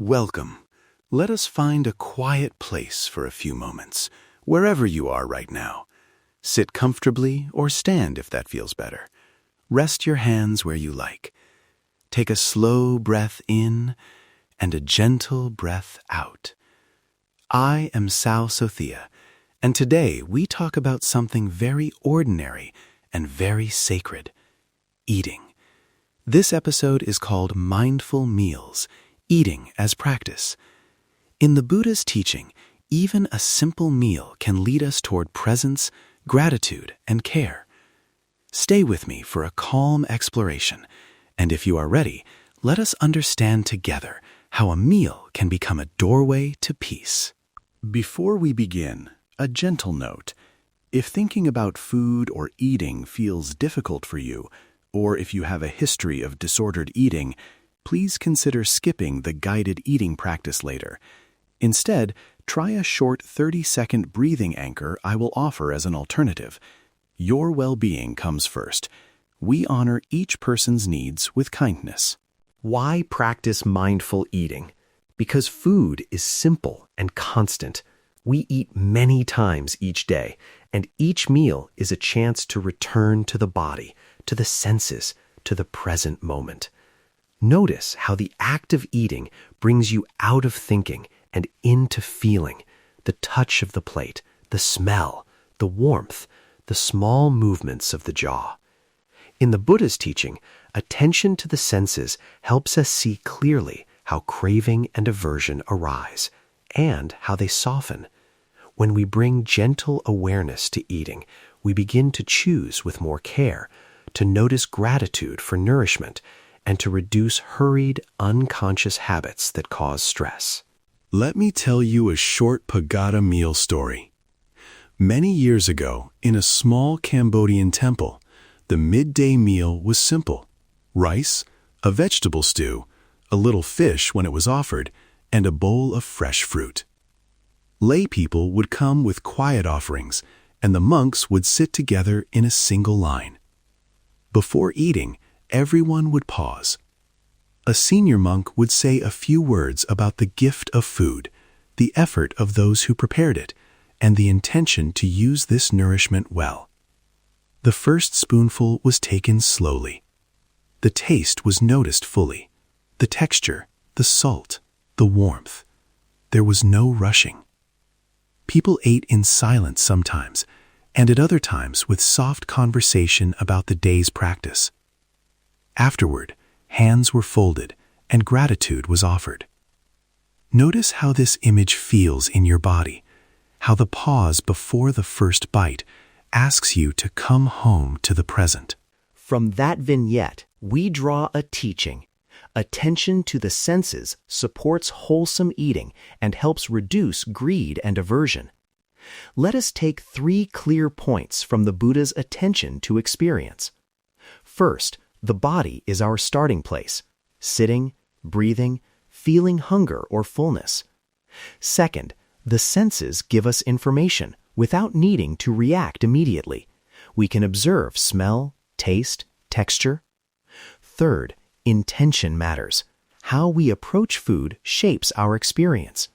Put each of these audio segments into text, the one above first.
Welcome. Let us find a quiet place for a few moments, wherever you are right now. Sit comfortably or stand if that feels better. Rest your hands where you like. Take a slow breath in and a gentle breath out. I am Sal Sothea, and today we talk about something very ordinary and very sacred: eating. This episode is called Mindful Meals, Eating as Practice. In the Buddha's teaching, even a simple meal can lead us toward presence, gratitude, and care. Stay with me for a calm exploration, and if you are ready, let us understand together how a meal can become a doorway to peace. Before we begin, a gentle note. If thinking about food or eating feels difficult for you, or if you have a history of disordered eating, please consider skipping the guided eating practice later. Instead, try a short 30-second breathing anchor I will offer as an alternative. Your well-being comes first. We honor each person's needs with kindness. Why practice mindful eating? Because food is simple and constant. We eat many times each day, and each meal is a chance to return to the body, to the senses, to the present moment. Notice how the act of eating brings you out of thinking and into feeling: the touch of the plate, the smell, the warmth, the small movements of the jaw. In the Buddha's teaching, attention to the senses helps us see clearly how craving and aversion arise, and how they soften. When we bring gentle awareness to eating, we begin to choose with more care, to notice gratitude for nourishment, and to reduce hurried, unconscious habits that cause stress. Let me tell you a short pagoda meal story. Many years ago, in a small Cambodian temple, the midday meal was simple: rice, a vegetable stew, a little fish when it was offered, and a bowl of fresh fruit. Laypeople would come with quiet offerings, and the monks would sit together in a single line. Before eating, everyone would pause. A senior monk would say a few words about the gift of food, the effort of those who prepared it, and the intention to use this nourishment well. The first spoonful was taken slowly. The taste was noticed fully: the texture, the salt, the warmth. There was no rushing. People ate in silence sometimes, and at other times with soft conversation about the day's practice. Afterward, hands were folded and gratitude was offered. Notice how this image feels in your body, how the pause before the first bite asks you to come home to the present. From that vignette, we draw a teaching. Attention to the senses supports wholesome eating and helps reduce greed and aversion. Let us take 3 clear points from the Buddha's attention to experience. First, the body is our starting place: sitting, breathing, feeling hunger or fullness. Second, the senses give us information without needing to react immediately. We can observe smell, taste, texture. Third, intention matters. How we approach food shapes our experience.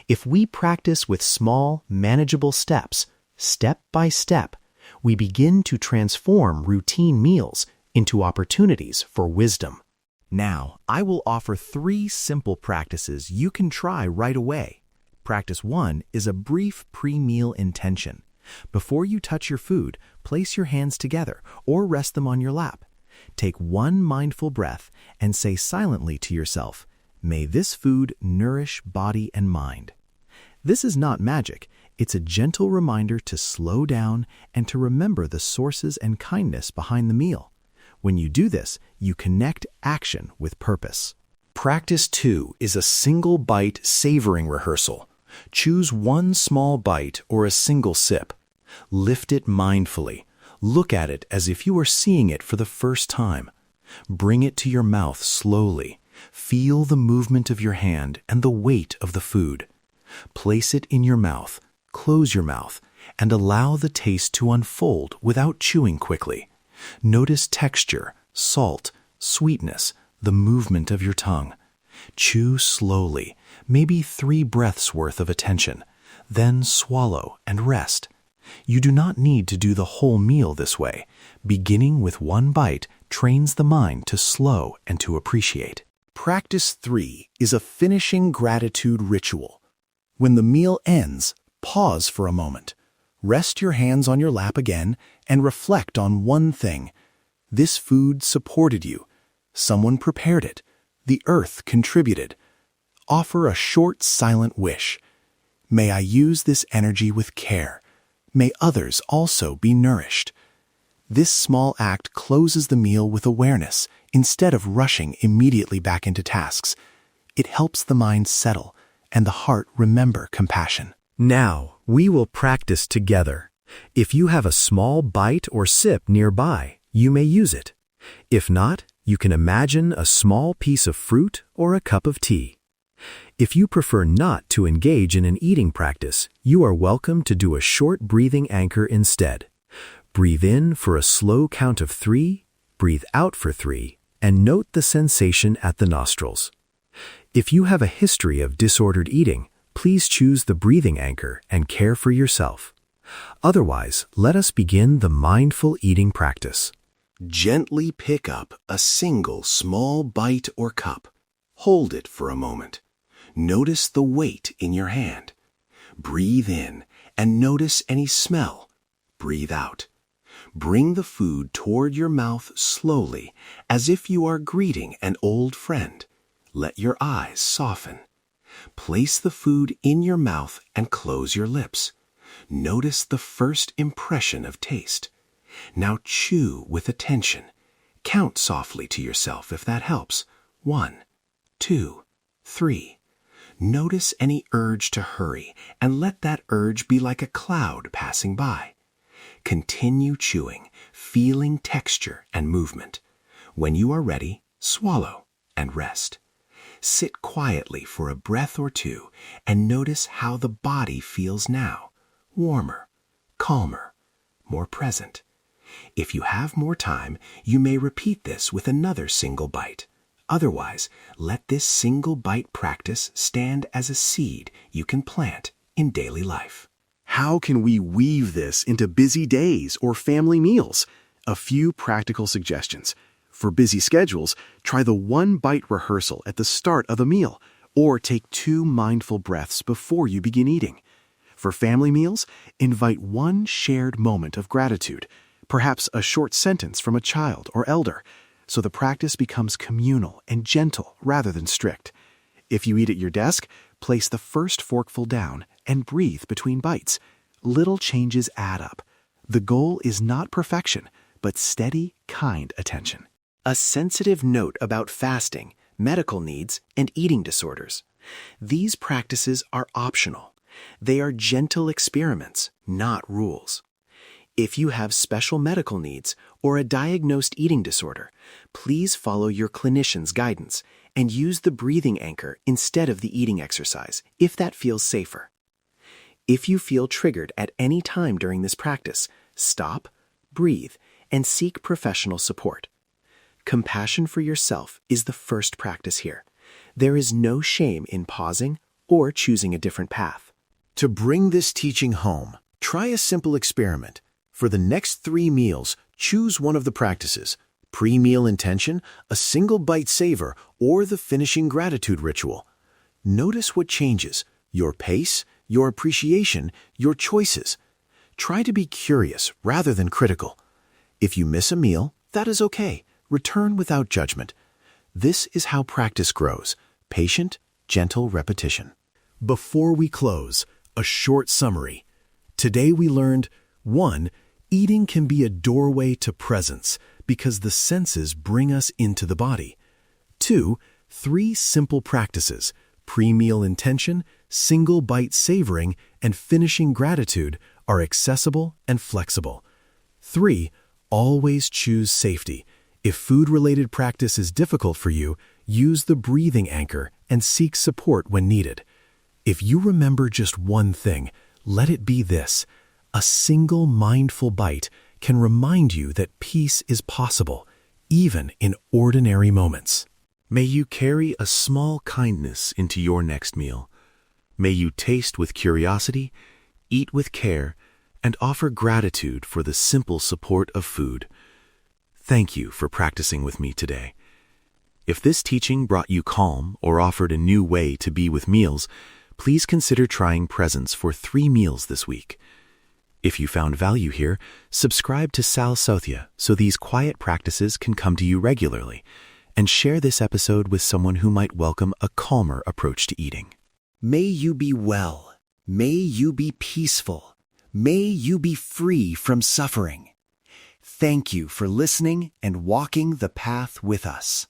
If we practice with small, manageable steps, step by step, we begin to transform routine meals into opportunities for wisdom. Now, I will offer 3 simple practices you can try right away. Practice 1 is a brief pre-meal intention. Before you touch your food, place your hands together or rest them on your lap. Take 1 mindful breath and say silently to yourself, "May this food nourish body and mind." This is not magic. It's a gentle reminder to slow down and to remember the sources and kindness behind the meal. When you do this, you connect action with purpose. Practice 2 is a single bite savoring rehearsal. Choose 1 small bite or a single sip. Lift it mindfully. Look at it as if you were seeing it for the first time. Bring it to your mouth slowly. Feel the movement of your hand and the weight of the food. Place it in your mouth, close your mouth, and allow the taste to unfold without chewing quickly. Notice texture, salt, sweetness, the movement of your tongue. Chew slowly, maybe 3 breaths worth of attention, then swallow and rest. You do not need to do the whole meal this way. Beginning with 1 bite trains the mind to slow and to appreciate. Practice 3 is a finishing gratitude ritual. When the meal ends, pause for a moment. Rest your hands on your lap again and reflect on one thing. This food supported you. Someone prepared it. The earth contributed. Offer a short, silent wish. May I use this energy with care. May others also be nourished. This small act closes the meal with awareness instead of rushing immediately back into tasks. It helps the mind settle and the heart remember compassion. Now, we will practice together. If you have a small bite or sip nearby, you may use it. If not, you can imagine a small piece of fruit or a cup of tea. If you prefer not to engage in an eating practice, you are welcome to do a short breathing anchor instead. Breathe in for a slow count of 3, breathe out for 3, and note the sensation at the nostrils. If you have a history of disordered eating, please choose the breathing anchor and care for yourself. Otherwise, let us begin the mindful eating practice. Gently pick up a single small bite or cup. Hold it for a moment. Notice the weight in your hand. Breathe in and notice any smell. Breathe out. Bring the food toward your mouth slowly, as if you are greeting an old friend. Let your eyes soften. Place the food in your mouth and close your lips. Notice the first impression of taste. Now chew with attention. Count softly to yourself if that helps. 1, 2, 3. Notice any urge to hurry and let that urge be like a cloud passing by. Continue chewing, feeling texture and movement. When you are ready, swallow and rest. Sit quietly for a breath or two and notice how the body feels now. Warmer, calmer, more present. If you have more time, you may repeat this with another single bite. Otherwise, let this single bite practice stand as a seed you can plant in daily life. How can we weave this into busy days or family meals? A few practical suggestions. For busy schedules, try the 1-bite rehearsal at the start of a meal, or take 2 mindful breaths before you begin eating. For family meals, invite 1 shared moment of gratitude, perhaps a short sentence from a child or elder, so the practice becomes communal and gentle rather than strict. If you eat at your desk, place the first forkful down and breathe between bites. Little changes add up. The goal is not perfection, but steady, kind attention. A sensitive note about fasting, medical needs, and eating disorders. These practices are optional. They are gentle experiments, not rules. If you have special medical needs or a diagnosed eating disorder, please follow your clinician's guidance and use the breathing anchor instead of the eating exercise, if that feels safer. If you feel triggered at any time during this practice, stop, breathe, and seek professional support. Compassion for yourself is the first practice here. There is no shame in pausing or choosing a different path. To bring this teaching home, try a simple experiment. For the next 3 meals, choose one of the practices: pre-meal intention, a single bite savor, or the finishing gratitude ritual. Notice what changes: your pace, your appreciation, your choices. Try to be curious rather than critical. If you miss a meal, that is okay. Return without judgment. This is how practice grows: patient, gentle repetition. Before we close, a short summary. Today we learned: 1. Eating can be a doorway to presence because the senses bring us into the body. 2. 3 simple practices: pre-meal intention, single bite savoring, and finishing gratitude are accessible and flexible. 3. Always choose safety. If food-related practice is difficult for you, use the breathing anchor and seek support when needed. If you remember just one thing, let it be this: a single mindful bite can remind you that peace is possible, even in ordinary moments. May you carry a small kindness into your next meal. May you taste with curiosity, eat with care, and offer gratitude for the simple support of food. Thank you for practicing with me today. If this teaching brought you calm or offered a new way to be with meals, please consider trying presence for 3 meals this week. If you found value here, subscribe to Sal Sothea so these quiet practices can come to you regularly, and share this episode with someone who might welcome a calmer approach to eating. May you be well. May you be peaceful. May you be free from suffering. Thank you for listening and walking the path with us.